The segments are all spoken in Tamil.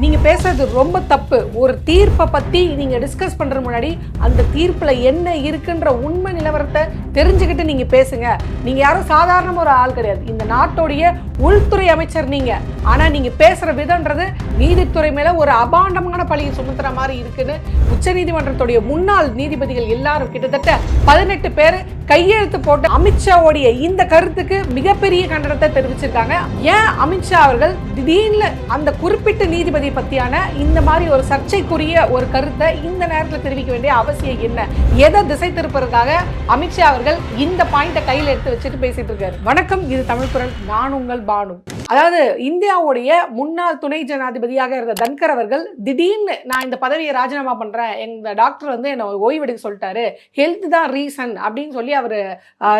நீங்க பேசுறது ரொம்ப தப்பு. ஒரு தீர்ப்பை பத்தி நீங்க டிஸ்கஸ் பண்ற முன்னாடி அந்த தீர்ப்புல என்ன இருக்குன்ற உண்மை நிலவரத்தை தெரிஞ்சுக்கிட்டு நீங்க பேசுங்க. நீங்க யாரும் சாதாரண ஒரு ஆள் கிடையாது. இந்த நாட்டுடைய உள்துறை அமைச்சர் நீங்க. ஆனா நீங்க பேசுற விதம்ன்றது நீதித்துறை மேல ஒரு அபாண்டமான பழியை சுமத்துற மாதிரி இருக்குன்னு உச்சநீதிமன்றத்துடைய முன்னாள் நீதிபதிகள் எல்லாரும் கிட்டத்தட்ட 18 பேர் கையெழுத்து போட்டு அமித்ஷாவுடைய இந்த கருத்துக்கு மிகப்பெரிய கண்டனத்தை தெரிவிச்சிருக்காங்க. ஏன் அமித்ஷா அவர்கள் திடீர்னு அந்த குறிப்பிட்ட நீதிபதி பத்தியான இந்த மாதிரி ஒரு சர்ச்சைக்குரிய ஒரு கருத்தை இந்த நேரத்தில் தெரிவிக்க வேண்டிய அவசியம் என்ன? எதை திசை திருப்பதற்காக அமித்ஷா அவர்கள் இந்த பாயிண்ட கையில் எடுத்து வச்சுட்டு பேசிட்டு இருக்காரு. வணக்கம், இது தமிழ் குரல். நான் உங்கள் பானு. அதாவது இந்தியாவுடைய முன்னாள் துணை ஜனாதிபதியாக இருந்த தன்கர் அவர்கள் திடீர்னு நான் இந்த பதவியை ராஜினாமா பண்றேன், எங்க டாக்டர் வந்து என்ன ஓய்வெடுக்க சொல்லிட்டாரு, ஹெல்த் தான் ரீசன் அப்படின்னு சொல்லி அவர்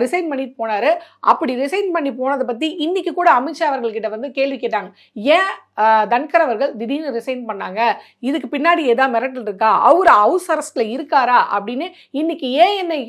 ரிசைன் பண்ணிட்டு போனாரு. அப்படி ரிசைன் பண்ணி போனதை பத்தி இன்னைக்கு கூட அமித்ஷா அவர்கள் கிட்ட வந்து கேள்வி கேட்டாங்க. ஏன் தன்கர் அவர்கள் திடீர்னு ரிசைன் பண்ணாங்க, இதுக்கு பின்னாடி ஏதாவது மிரட்டல் இருக்கா, அவர் ஹவுஸ் அரெஸ்ட்ல இருக்காரா அப்படின்னு இன்னைக்கு ஏஎன்ஐ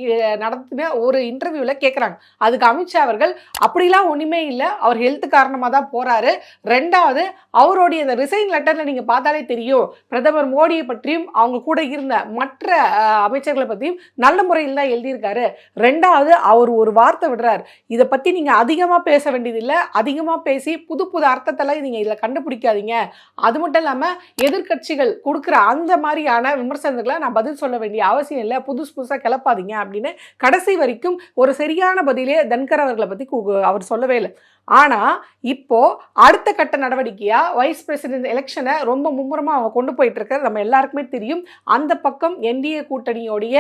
நடத்தின ஒரு இன்டர்வியூல கேட்குறாங்க. அதுக்கு அமித்ஷா அவர்கள் அப்படிலாம் ஒண்ணுமே இல்லை, அவர் ஹெல்த் காரணமாக தான் போறாரு. ரெண்டாவது, அவருடைய இந்த ரிசைன் லெட்டர்ல நீங்க பார்த்தாலே தெரியும், பிரதமர் மோடியை பற்றியும் அவங்க கூட இருந்த மற்ற அமைச்சர்களை பற்றியும் நல்ல முறையில் தான் எழுதியிருக்காரு. ரெண்டாவது, அவர் ஒரு வார்த்தை விடுறாரு, இதை பத்தி நீங்க அதிகமா பேச வேண்டியதில்லை, அதிகமா பேசி புது புது அர்த்தத்தெல்லாம் நீங்க இதுல கண்டுபிடிக்காதீங்க. அது மட்டும் இல்லாம எதிர்கட்சிகள் கொடுக்குற அந்த மாதிரியான விமர்சனங்களை நான் பதில் சொல்ல வேண்டிய அவசியம் இல்லை, புதுசா கிளப்பாதீங்க அப்படின்னு கடைசி வரைக்கும் ஒரு சரியான பதிலே தன்கர் அவர்களை பத்தி அவர் சொல்லவே இல்லை. ஆனா இப்போ அடுத்த கட்ட நடவடிக்கையா வைஸ் பிரசிடென்ட் எலெக்ஷனை ரொம்ப மும்முரமா அவங்க கொண்டு போயிட்டு இருக்காரு. நம்ம எல்லாருக்குமே தெரியும். அந்த பக்கம் என்டிஏ கூட்டணியோடைய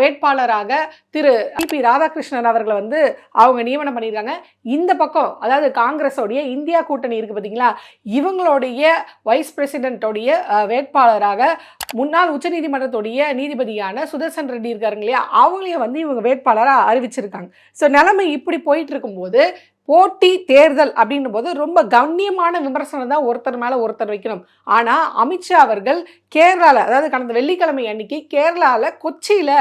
வேட்பாளராக திரு பி ராதாகிருஷ்ணன் அவர்களை வந்து அவங்க நியமனம் பண்ணியிருக்காங்க. இந்த பக்கம் அதாவது காங்கிரஸோடைய இந்தியா கூட்டணி இருக்கு பார்த்தீங்களா, இவங்களுடைய வைஸ் பிரசிடென்டோடைய வேட்பாளராக முன்னாள் உச்சநீதிமன்றத்துடைய நீதிபதியான சுதர்சன் ரெட்டி இருக்காருங்க இல்லையா, அவங்களையும் வந்து இவங்க வேட்பாளராக அறிவிச்சிருக்காங்க. ஸோ நிலைமை இப்படி போயிட்டு இருக்கும்போது போட்டி தேர்தல் அப்படின்னும் போது ரொம்ப கண்ணியமான விமர்சனம் தான் ஒருத்தர் மேல ஒருத்தர் வைக்கணும். ஆனா அமித்ஷா அவர்கள் கேரளால, அதாவது கடந்த வெள்ளிக்கிழமை அன்னைக்கு கேரளால கொச்சியில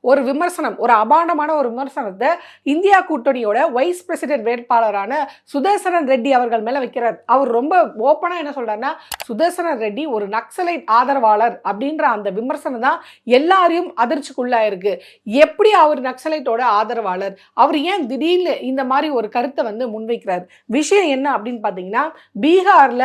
ஒரு விமர்சனம், ஒரு அபாண்டமான ஒரு விமர்சனத்தை இந்தியா கூட்டணியோட வைஸ் பிரசிடென்ட் வேட்பாளரான சுதர்சன் ரெட்டி அவர்கள் மேல வைக்கிறார். அவர் ரொம்ப ஓப்பனா என்ன சொல்றாருன்னா, சுதர்சன் ரெட்டி ஒரு நக்சலைட் ஆதரவாளர் அப்படின்ற அந்த விமர்சனம் தான் எல்லாரையும் அதிர்ச்சிக்குள்ளாயிருக்கு. எப்படி அவர் நக்சலைட்டோட ஆதரவாளர், அவர் ஏன் திடீர்னு இந்த மாதிரி ஒரு கருத்தை வந்து முன்வைக்கிறார்? விஷயம் என்ன அப்படின்னு பாத்தீங்கன்னா, பீகார்ல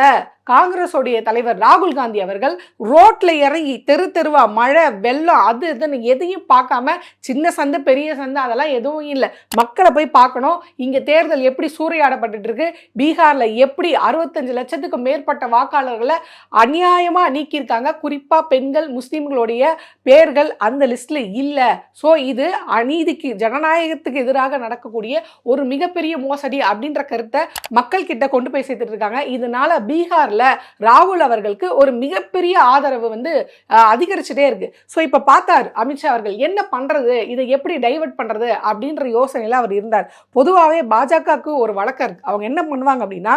காங்கிரஸோடைய தலைவர் ராகுல் காந்தி அவர்கள் ரோட்ல இறங்கி தெருவா மழை வெள்ளம் அது இதுன்னு எதையும் பார்க்காம, சின்ன சந்து பெரிய சந்து அதெல்லாம் எதுவும் இல்லை, மக்களை போய் பார்க்கணும், இங்க தேர்தல் எப்படி சூறையாடப்பட்டு இருக்கு, பீகார்ல எப்படி 65 லட்சத்துக்கு மேற்பட்ட வாக்காளர்களை அநியாயமா நீக்கியிருக்காங்க, குறிப்பா பெண்கள் முஸ்லிம்களுடைய பேர்கள் அந்த லிஸ்ட்ல இல்லை. ஸோ இது அநீதிக்கு ஜனநாயகத்துக்கு எதிராக நடக்கக்கூடிய ஒரு மிகப்பெரிய மோசடி அப்படின்ற கருத்தை மக்கள் கிட்ட கொண்டு போய் சேர்த்துட்டு இருக்காங்க. இதனால பீகார் ராகுல் அவர்களுக்கு ஒரு மிகப்பெரிய ஆதரவு வந்து அதிகரிச்சுட்டே இருக்கு. சோ இப்ப பார்த்தார் அமித்ஷா அவர்கள் என்ன பண்றது, இதை எப்படி டைவர்ட் பண்றது அப்படின்ற யோசனையில அவர் இருந்தார். பொதுவாகவே பாஜகவுக்கு ஒரு வழக்கம் இருக்கு. அவங்க என்ன பண்ணுவாங்க அப்படின்னா,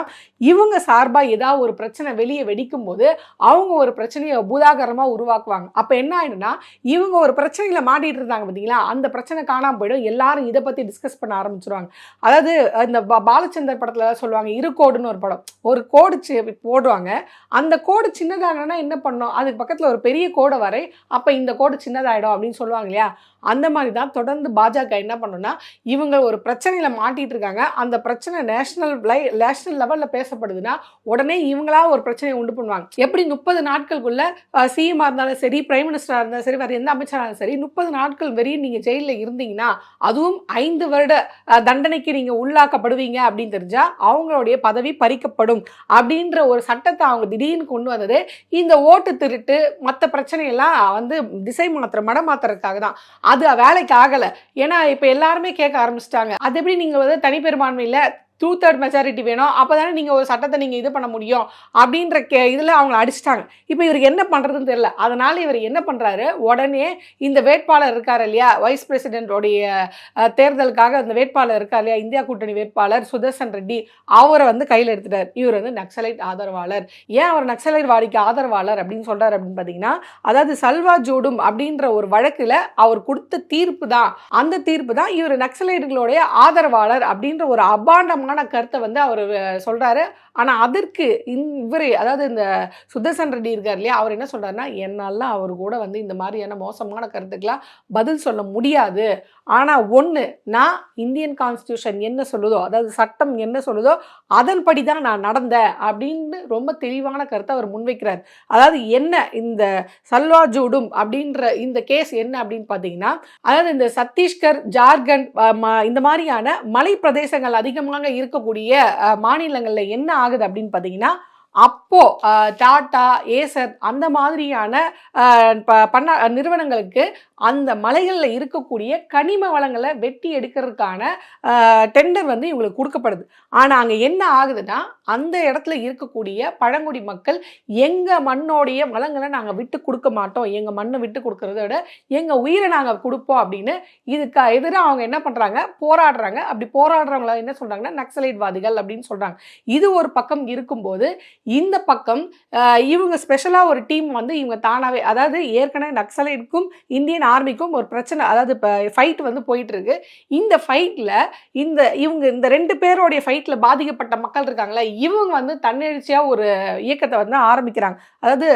இவங்க சார்பா ஏதாவது ஒரு பிரச்சனை வெளியே வெடிக்கும் போது அவங்க ஒரு பிரச்சனையை பூதாகரமா உருவாக்குவாங்க. அப்ப என்ன ஆயிடும்னா, இவங்க ஒரு பிரச்சனையில மாட்டிட்டு இருந்தாங்க பாத்தீங்களா, அந்த பிரச்சனை காணாம போயிடும், எல்லாரும் இதை பத்தி டிஸ்கஸ் பண்ண ஆரம்பிச்சிருவாங்க. அதாவது இந்த பாலச்சந்தர் படத்துல சொல்லுவாங்க, இரு கோடுன்னு ஒரு படம், ஒரு கோடு போடுவாங்க, அந்த கோடு சின்னதானா என்ன பண்ணும், அதுக்கு பக்கத்துல ஒரு பெரிய கோடை வரை, அப்ப இந்த கோடு சின்னதாயிடும் அப்படின்னு சொல்லுவாங்க இல்லையா. அந்த மாதிரி தான் தொடர்ந்து பாஜக என்ன பண்ணும்னா, இவங்க ஒரு பிரச்சனையில மாட்டிட்டு இருக்காங்க, அந்த பிரச்சனை நேஷனல் லெவல்ல பேசப்படுதுன்னா உடனே இவங்களா ஒரு பிரச்சனையை உண்டு பண்ணுவாங்க. எப்படி 30 நாட்களுக்குள்ள சிஎம் இருந்தாலும் சரி, பிரைம் மினிஸ்டரா இருந்தாலும் சரி, வேற எந்த அமைச்சராலும் சரி, 30 நாட்கள் வரையும் நீங்க ஜெயில இருந்தீங்கன்னா, அதுவும் 5 வருட தண்டனைக்கு நீங்க உள்ளாக்கப்படுவீங்க அப்படின்னு தெரிஞ்சா அவங்களுடைய பதவி பறிக்கப்படும் அப்படின்ற ஒரு சட்டத்தை அவங்க திடீர்னு கொண்டு வந்தது இந்த ஓட்டு திருட்டு மற்ற பிரச்சனையெல்லாம் வந்து திசை மடம் மாத்துறதுக்காக தான். அது வேலைக்கு ஆகல. ஏன்னா இப்ப எல்லாருமே கேட்க ஆரம்பிச்சிட்டாங்க, அது எப்படி நீங்க வந்து தனிப்பெரும்பான்மையில 2/3 மெஜாரிட்டி வேணும், அப்போதானே நீங்கள் ஒரு சட்டத்தை நீங்கள் இது பண்ண முடியும் அப்படின்ற இதில் அவங்கள அடிச்சிட்டாங்க. இப்போ இவருக்கு என்ன பண்ணுறதுன்னு தெரியல. அதனால் இவர் என்ன பண்ணுறாரு, உடனே இந்த வேட்பாளர் இருக்கார் இல்லையா, வைஸ் பிரசிடென்டோடைய தேர்தலுக்காக அந்த வேட்பாளர் இருக்கார் இல்லையா, இந்தியா கூட்டணி வேட்பாளர் சுதர்சன் ரெட்டி, அவரை வந்து கையில் எடுத்துட்டார். இவர் வந்து நக்சலைட் ஆதரவாளர். ஏன் அவர் நக்சலைட் வாடிக்கை ஆதரவாளர் அப்படின்னு சொல்கிறார் அப்படின்னு பார்த்தீங்கன்னா, அதாவது சல்வா ஜோடும் அப்படின்ற ஒரு வழக்கில் அவர் கொடுத்த தீர்ப்பு தான், அந்த தீர்ப்பு தான் இவர் நக்சலைட்டுகளுடைய ஆதரவாளர் அப்படின்ற ஒரு அபாண்டமான கருத்தை வந்து அவர் சொல்றாரு. ஆனால் அதற்கு இவர் அதாவது இந்த சுதர்சன் ரெட்டி இருக்கார் இல்லையா, அவர் என்ன சொல்கிறாருன்னா, என்னாலாம் அவர் கூட வந்து இந்த மாதிரியான மோசமான கருத்துக்கெல்லாம் பதில் சொல்ல முடியாது. ஆனால் ஒன்று, நான் இந்தியன் கான்ஸ்டியூஷன் என்ன சொல்லுதோ, அதாவது சட்டம் என்ன சொல்லுதோ அதன்படி தான் நான் நடந்தேன் அப்படின்னு ரொம்ப தெளிவான கருத்தை அவர் முன்வைக்கிறார். அதாவது என்ன இந்த சல்வா ஜூடும் அப்படின்ற இந்த கேஸ் என்ன அப்படின்னு பார்த்தீங்கன்னா, அதாவது இந்த சத்தீஸ்கர், ஜார்க்கண்ட் இந்த மாதிரியான மலை பிரதேசங்கள் அதிகமாக இருக்கக்கூடிய மாநிலங்களில் என்ன ஆகுது அப்படின்னு பார்த்தீங்கன்னா, அப்போ டாடா, ஏசர் அந்த மாதிரியான நிறுவனங்களுக்கு அந்த மலைகளில் இருக்கக்கூடிய கனிம வளங்களை வெட்டி எடுக்கிறதுக்கான டெண்டர் வந்து இவங்களுக்கு கொடுக்கப்படுது. ஆனால் அங்கே என்ன ஆகுதுன்னா, அந்த இடத்துல இருக்கக்கூடிய பழங்குடி மக்கள் எங்கள் மண்ணோடைய வளங்களை நாங்கள் விட்டு கொடுக்க மாட்டோம், எங்கள் மண்ணை விட்டு கொடுக்கறத விட எங்கள் உயிரை நாங்கள் கொடுப்போம் அப்படின்னு இதுக்கு எதிராக அவங்க என்ன பண்ணுறாங்க, போராடுறாங்க. அப்படி போராடுறவங்கள என்ன சொல்கிறாங்கன்னா நக்சலைட்வாதிகள் அப்படின்னு சொல்கிறாங்க. இது ஒரு பக்கம் இருக்கும்போது, இந்த பக்கம் இவங்க ஸ்பெஷலாக ஒரு டீம் வந்து இவங்க தானாகவே, அதாவது ஏற்கனவே நக்சலைட்டுக்கும் இந்தியன் ஆர்மிக்கும் ஒரு பிரச்சனை, அதாவது இப்போ ஃபைட் வந்து போயிட்டு இருக்கு. இந்த ஃபைட்டில் இவங்க இந்த 2 பேரோடைய ஃபைட்டில் பாதிக்கப்பட்ட மக்கள் இருக்காங்களா, இவங்க வந்து தன்னெழுச்சியாக ஒரு இயக்கத்தை வந்து ஆரம்பிக்கிறாங்க. அதாவது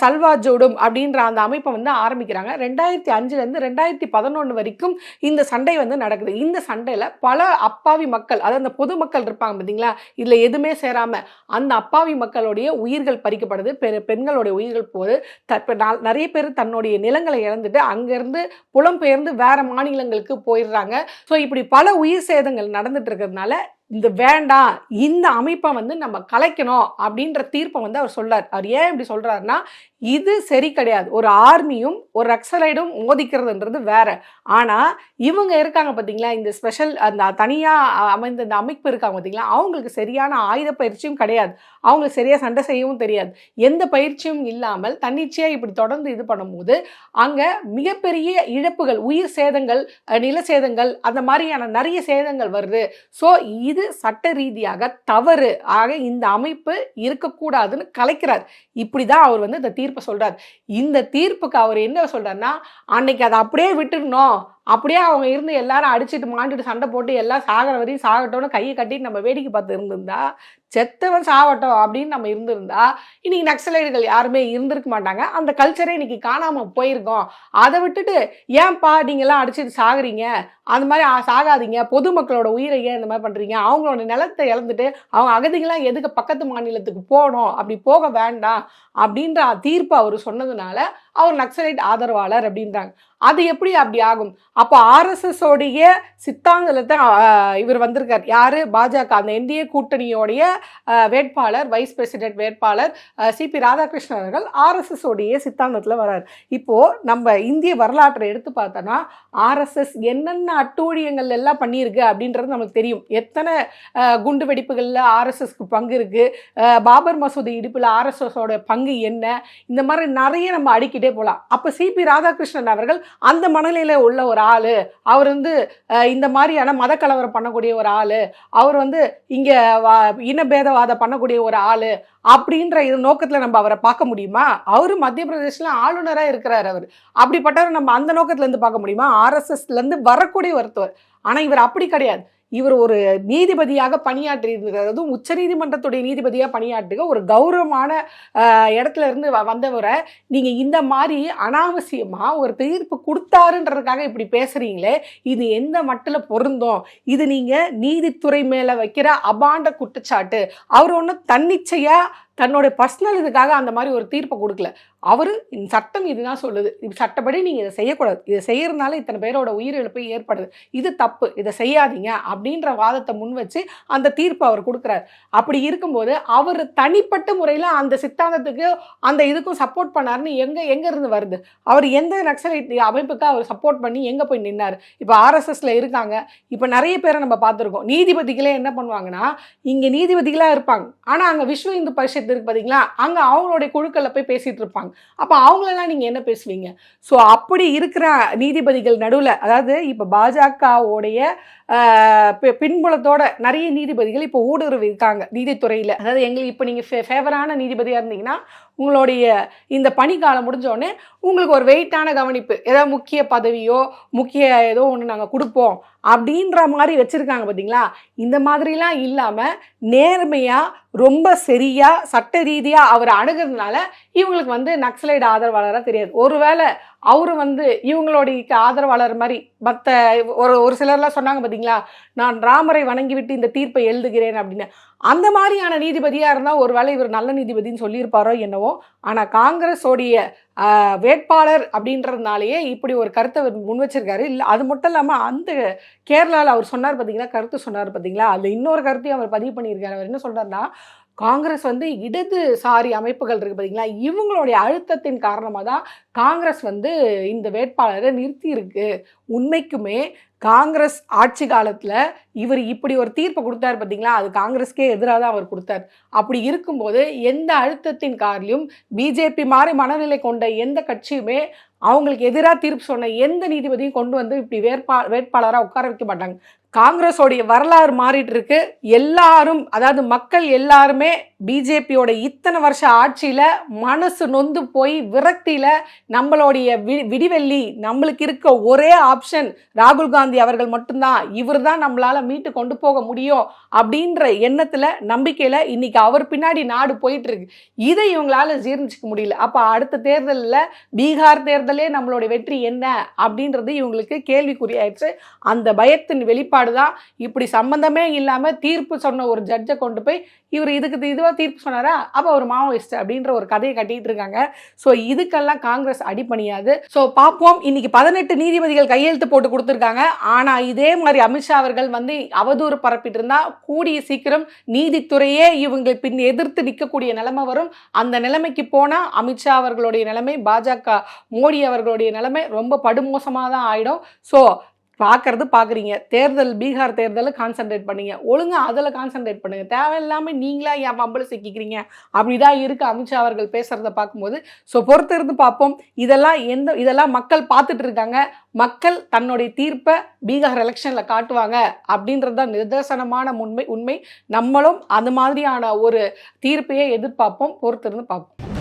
சல்வா ஜோடும் அப்படின்ற அந்த அமைப்பை வந்து ஆரம்பிக்கிறாங்க. 2005லேருந்து 2011 வரைக்கும் இந்த சண்டை வந்து நடக்குது. இந்த சண்டையில் பல அப்பாவி மக்கள், அதாவது அந்த பொதுமக்கள் இருப்பாங்க பார்த்தீங்களா, இதில் எதுவுமே சேராமல் அந்த அப்பாவி மக்களுடைய உயிர்கள் பறிக்கப்படுது, பெண்களுடைய உயிர்கள் போகுது. நிறைய பேர் தன்னுடைய நிலங்களை இழந்துட்டு அங்கேருந்து புலம்பெயர்ந்து வேற மாநிலங்களுக்கு போயிடுறாங்க. ஸோ இப்படி பல உயிர் சேதங்கள் நடந்துட்டு இருக்கிறதுனால இந்த வேண்டாம், இந்த அமைப்பை வந்து நம்ம கலைக்கணும் அப்படின்ற தீர்ப்பை வந்து அவர் சொல்றார். அவர் ஏன் இப்படி சொல்றாருன்னா, இது சரி கிடையாது. ஒரு ஆர்மியும் ஒரு நக்சலைடும் மோதிக்கிறதுன்றது வேற. ஆனால் இவங்க இருக்காங்க பார்த்தீங்களா, இந்த ஸ்பெஷல் அந்த தனியாக அமைந்த இந்த அமைப்பு இருக்காங்க பார்த்தீங்களா, அவங்களுக்கு சரியான ஆயுத பயிற்சியும் கிடையாது, அவங்களுக்கு சரியாக சண்டை செய்யவும் தெரியாது. எந்த பயிற்சியும் இல்லாமல் தன்னிச்சையாக இப்படி தொடர்ந்து இது பண்ணும்போது அங்கே மிகப்பெரிய இழப்புகள், உயிர் சேதங்கள், நில சேதங்கள், அந்த மாதிரியான நிறைய சேதங்கள் வருது. ஸோ இது சட்ட ரீதியாக தவறு, ஆக இந்த அமைப்பு இருக்கக்கூடாதுன்னு கலைக்கிறார். இப்படிதான் அவர் வந்து இந்த தீர்ப்பை சொல்றார். இந்த தீர்ப்புக்கு அவர் என்ன சொல்றாருன்னா, அன்னைக்கு அதை அப்படியே விட்டுடணும், அப்படியே அவங்க இருந்து எல்லாரும் அடிச்சுட்டு மாண்டுட்டு சண்டை போட்டு எல்லாம் சாகிற வரையும் சாகட்டோன்னு கையை கட்டிட்டு நம்ம வேடிக்கை பார்த்து இருந்திருந்தா, செத்தவன் சாகட்டும் அப்படின்னு நம்ம இருந்திருந்தா இன்னைக்கு நக்சலைடுகள் யாருமே இருந்திருக்க மாட்டாங்க. அந்த கல்ச்சரே இன்னைக்கு காணாமல் போயிருக்கோம். அதை விட்டுட்டு ஏன்பா நீங்கள்லாம் அடிச்சுட்டு சாகுறீங்க, அந்த மாதிரி சாகாதீங்க, பொதுமக்களோட உயிரை ஏன் இந்த மாதிரி பண்ணுறீங்க, அவங்களோட நிலத்தை இழந்துட்டு அவங்க அகதிகளாம் எதுக்கு பக்கத்து மாநிலத்துக்கு போகணும், அப்படி போக வேண்டாம் அப்படின்ற தீர்ப்பு அவர் சொன்னதுனால அவர் நக்சலைட் ஆதரவாளர் அப்படின்றாங்க. அது எப்படி அப்படி ஆகும்? அப்போ ஆர்எஸ்எஸ் உடைய சித்தாந்தத்தை இவர் வந்திருக்கார். யாரு? பாஜக, அந்த என்டிஏ கூட்டணியோடைய வேட்பாளர், வைஸ் பிரசிடென்ட் வேட்பாளர் சிபி ராதாகிருஷ்ணன் அவர்கள் ஆர்எஸ்எஸ் உடைய சித்தாந்தத்தில் வர்றார். இப்போ நம்ம இந்திய வரலாற்றை எடுத்து பார்த்தோன்னா ஆர்எஸ்எஸ் என்னென்ன அட்டூழியங்கள் எல்லாம் பண்ணியிருக்கு அப்படின்றது நமக்கு தெரியும். எத்தனை குண்டு வெடிப்புகளில் ஆர்எஸ்எஸ்க்கு பங்கு இருக்கு, பாபர் மசூதி இடிப்பில் ஆர்எஸ்எஸோட பங்கு என்ன, இந்த மாதிரி நிறைய நம்ம அடிக்கிட்டே போகலாம். அப்போ சிபி ராதாகிருஷ்ணன் அவர்கள் அந்த மனநிலையில் உள்ள ஒரு ஆள், அவர் வந்து இந்த மாதிரியான மத கலவரம் பண்ணக்கூடிய ஒரு ஆள், அவர் வந்து இங்கே இனபேதவாதம் பண்ணக்கூடிய ஒரு ஆள் அப்படின்ற இது நோக்கத்தில் நம்ம அவரை பார்க்க முடியுமா? அவர் மத்திய பிரதேசில் ஆளுநராக இருக்கிறார். அவர் அப்படிப்பட்டவர் நம்ம அந்த நோக்கத்துலேருந்து பார்க்க முடியுமா? ஆர்எஸ்எஸ்லேருந்து வரக்கூடிய ஒருத்தவர். ஆனால் இவர் அப்படி கிடையாது. இவர் ஒரு நீதிபதியாக பணியாற்றி இருக்கிறது, உச்ச நீதிமன்றத்துடைய நீதிபதியாக பணியாற்றுக ஒரு கௌரவமான இடத்துல இருந்து வந்தவரை நீங்கள் இந்த மாதிரி அனாவசியமாக ஒரு தீர்ப்பு கொடுத்தாருன்றதுக்காக இப்படி பேசுகிறீங்களே, இது எந்த மட்டில் பொருந்தும்? இது நீங்கள் நீதித்துறை மேலே வைக்கிற அபாண்ட குற்றச்சாட்டு. அவர் ஒன்றும் தன்னிச்சையாக தன்னோட பர்சனல் இதுக்காக அந்த மாதிரி ஒரு தீர்ப்பை கொடுக்கல. அவர் இந்த சட்டம் இதுதான் சொல்லுது, இது சட்டப்படி நீங்கள் இதை செய்யக்கூடாது, இதை செய்யறதுனால இத்தனை பேரோட உயிரிழப்பு ஏற்படுது, இது தப்பு, இதை செய்யாதீங்க அப்படின்ற வாதத்தை முன் வச்சு அந்த தீர்ப்பை அவர் கொடுக்குறாரு. அப்படி இருக்கும்போது அவர் தனிப்பட்ட முறையில் அந்த சித்தாந்தத்துக்கு அந்த இதுக்கும் சப்போர்ட் பண்ணாருன்னு எங்கேருந்து வருது? அவர் எந்த நக்சலைட் அமைப்புக்கு அவர் சப்போர்ட் பண்ணி எங்கே போய் நின்னார்? இப்போ ஆர்எஸ்எஸ்ல இருக்காங்க. இப்போ நிறைய பேரை நம்ம பார்த்துருக்கோம். நீதிபதிகளே என்ன பண்ணுவாங்கன்னா, இங்கே நீதிபதிகளாக இருப்பாங்க, ஆனால் அங்கே விஸ்வ இந்து பரிஷத் இருக்கு பார்த்தீங்களா, அங்கே அவங்களுடைய குழுக்களில் போய் பேசிகிட்டு இருப்பாங்க. அப்போ அவங்களெல்லாம் நீங்கள் என்ன பேசுவீங்க? ஸோ அப்படி இருக்கிற நீதிபதிகள் நடுவில், அதாவது இப்போ பாஜகவுடைய பின்புலத்தோட நிறைய நீதிபதிகள் இப்போ ஊடுருவி இருக்காங்க நீதித்துறையில். அதாவது எங்களுக்கு இப்போ நீங்கள் ஃபேவரான நீதிபதியாக இருந்தீங்கன்னா உங்களுடைய இந்த பணிக்காலம் முடிஞ்சோடனே உங்களுக்கு ஒரு வெயிட்டான கவனிப்பு, ஏதாவது முக்கிய பதவியோ முக்கிய ஏதோ ஒன்று நாங்கள் கொடுப்போம் அப்படின்ற மாதிரி வச்சுருக்காங்க பார்த்தீங்களா. இந்த மாதிரிலாம் இல்லாமல் நேர்மையாக ரொம்ப சரியாக சட்ட ரீதியாக அவர் அணுகிறதுனால இவங்களுக்கு வந்து நக்சலைட் ஆதரவாளராக தெரியாது. ஒருவேளை அவரு வந்து இவங்களுடைய ஆதரவாளர் மாதிரி மற்ற ஒரு சிலர்லாம் சொன்னாங்க பார்த்தீங்களா, நான் ராமரை வணங்கிவிட்டு இந்த தீர்ப்பை எழுதுகிறேன் அப்படின்னு. அந்த மாதிரியான நீதிபதியாக இருந்தால் ஒருவேளை இவர் நல்ல நீதிபதினு சொல்லியிருப்பாரோ என்னவோ. ஆனால் காங்கிரஸோடைய வேட்பாளர் அப்படின்றதுனாலேயே இப்படி ஒரு கருத்தை முன் வச்சிருக்காரு. இல்லை அது மட்டும் இல்லாமல் அந்த கேரளாவில் அவர் சொன்னார் பார்த்தீங்களா, கருத்து சொன்னார் பார்த்தீங்களா, அதில் இன்னொரு கருத்தையும் அவர் பதிவு பண்ணியிருக்காரு. அவர் என்ன சொல்கிறாருன்னா, காங்கிரஸ் வந்து இடதுசாரி அமைப்புகள் இருக்குது பார்த்தீங்களா, இவங்களுடைய அழுத்தத்தின் காரணமாக தான் காங்கிரஸ் வந்து இந்த வேட்பாளரை நிறுத்தி இருக்கு. உண்மைக்குமே காங்கிரஸ் ஆட்சி காலத்தில் இவர் இப்படி ஒரு தீர்ப்பை கொடுத்தாரு பார்த்தீங்களா, அது காங்கிரஸ்க்கே எதிராக தான் அவர் கொடுத்தார். அப்படி இருக்கும்போது எந்த அழுத்தத்தின் காரிலும் பிஜேபி மாதிரி மனநிலை கொண்ட எந்த கட்சியுமே அவங்களுக்கு எதிராக தீர்ப்பு சொன்ன எந்த நீதிபதியும் கொண்டு வந்து இப்படி வேட்பாளராக உட்கார வைக்க மாட்டாங்க. காங்கிரஸோடைய வரலாறு மாறிட்டு இருக்கு. எல்லாரும், அதாவது மக்கள் எல்லாருமே பிஜேபியோட இத்தனை வருஷ ஆட்சியில் மனசு நொந்து போய் விரக்தியில் நம்மளுடைய விடிவெள்ளி, நம்மளுக்கு இருக்க ஒரே ஆப்ஷன் ராகுல் காந்தி அவர்கள் மட்டும்தான், இவர் தான் நம்மளால் மீட்டு கொண்டு போக முடியும் அப்படின்ற எண்ணத்தில் நம்பிக்கையில் இன்னைக்கு அவர் பின்னாடி நாடு போயிட்டு இருக்கு. இதை இவங்களால ஜீர்ணிச்சிக்க முடியல. அப்போ அடுத்த தேர்தலில் பீகார் தேர்தலே நம்மளுடைய வெற்றி என்ன அப்படின்றது இவங்களுக்கு கேள்விக்குறியாயிடுச்சு. அந்த பயத்தின் வெளிப்பாடு தான் இப்படி சம்பந்தமே இல்லாம தீர்ப்பு சொன்ன ஒரு ஜட்ஜை கொண்டு போய் இவர் இதுவா தீர்ப்பு சொன்னாரா, அப்ப ஒரு மாவோயிஸ்ட் அப்படின்ற ஒரு கதையை கட்டிட்டு இருக்காங்க. ஸோ இதுக்கெல்லாம் காங்கிரஸ் அடிபணியாது. ஸோ பார்ப்போம். இன்னைக்கு 18 நீதிபதிகள் கையெழுத்து போட்டு கொடுத்துருக்காங்க. ஆனா இதே மாதிரி அமித்ஷா அவர்கள் வந்து அவதூறு பரப்பிட்டு இருந்தா கூடிய சீக்கிரம் நீதித்துறையே இவங்க பின் எதிர்த்து நிற்கக்கூடிய நிலைமை வரும். அந்த நிலைமைக்கு போனா அமித்ஷா அவர்களுடைய நிலைமை, பாஜக மோடி அவர்களுடைய நிலைமை ரொம்ப படுமோசமாக தான் ஆயிடும். ஸோ பார்க்குறீங்க, தேர்தல் பீகார் தேர்தலில் கான்சன்ட்ரேட் பண்ணீங்க, ஒழுங்காக அதில் கான்சன்ட்ரேட் பண்ணுங்கள். தேவையில்லாமல் நீங்களா என் பம்பில் சிக்கிக்கிறீங்க அப்படிதான் இருக்குது அமித்ஷா அவர்கள் பேசுகிறத பார்க்கும்போது. ஸோ பொறுத்து இருந்து பார்ப்போம். இதெல்லாம் மக்கள் பார்த்துட்டு இருக்காங்க. மக்கள் தன்னுடைய தீர்ப்பை பீகார் எலெக்ஷனில் காட்டுவாங்க அப்படின்றது தான் நிதர்சனமான உண்மை. நம்மளும் அது மாதிரியான ஒரு தீர்ப்பையே எதிர்பார்ப்போம். பொறுத்து இருந்து பார்ப்போம்.